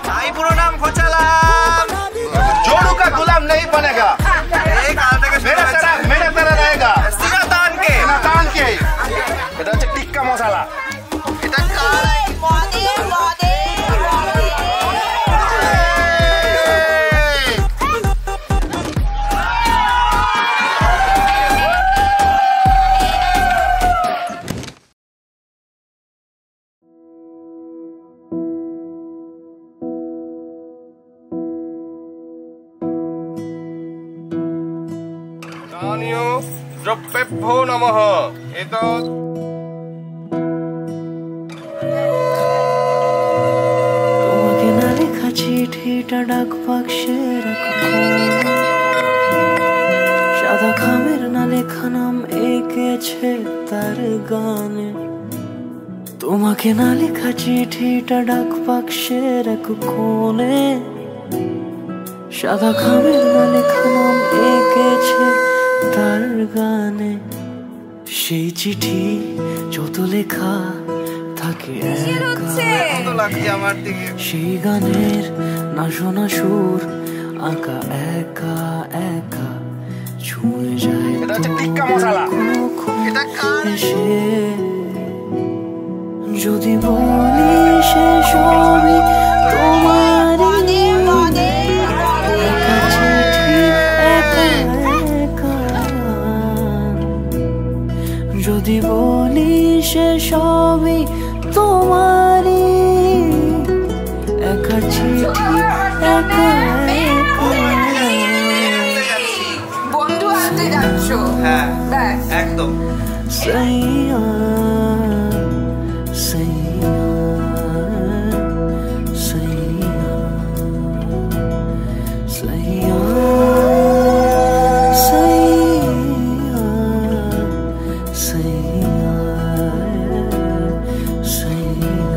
भाई पूरा नाम खोचालाम, जोड़ू का गुलाम नहीं बनेगा। मेरा तरह रहेगा, सीना तान के। এটা হচ্ছে টিক্কা মশলা। এটা দ্রব্যেভ্যো নমঃ। এতৎ তোমাকে না লেখা চিঠিটা ডাক বাক্সে রাখো, সাদা খামের না লেখা নাম এঁকেছে তার গানে। তোমাকে না লেখা চিঠিটা ডাক বাক্সে রাখো কোণে, সাদা খামের না লেখা নাম এঁকেছে তার গানে। সেই চিঠি যত লেখা থাকে একা, সেই গানের না শোনা সুর আঁকা একা একা ছুঁয়ে যায় এসে। যদি বলি সে সবই তোমারই, একা চিঠি একা একা। যদি বলি সে সবই তোমারই, একা চিঠি একা একা। বন্ধু আনতে যাচ্ছ? হ্যাঁ ব্যাস একদম। সাইয়া সাইয়া সাইয়া সাইয়া সাইয়া সাইয়া সাইয়া।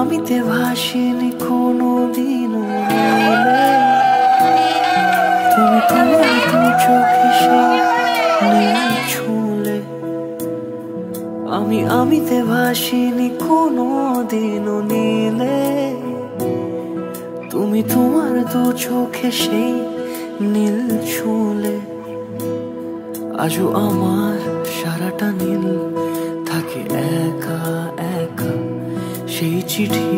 আমিতে ভাসিনি কোনো দিনও নীলে, তুমি তোমার দু চোখে সেই নীল ছুঁলে। আমিতে ভাসিনি কোনো দিনও নীলে, তুমি তোমার দু চোখে সেই নীল ছুঁলে। আজও আমার সারাটা নীল থাকে একা একা, সেই চিঠি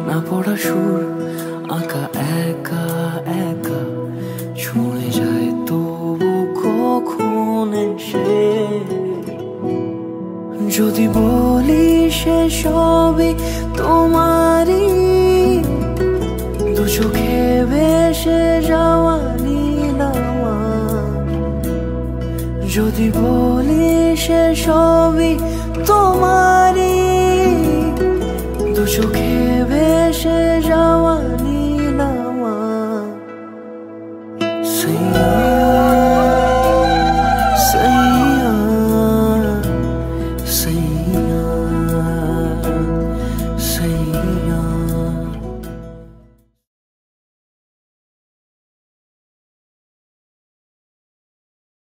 না পড়া সুর আঁকা একা একা ছুঁয়ে যায় তবু কখন এসে। যদি বলি সে সবই তোমারই, দু চোখে ভেসে যাওয়া নীল আমার। যদি বলি সে সবই তোমারই, দু চোখে ভেসে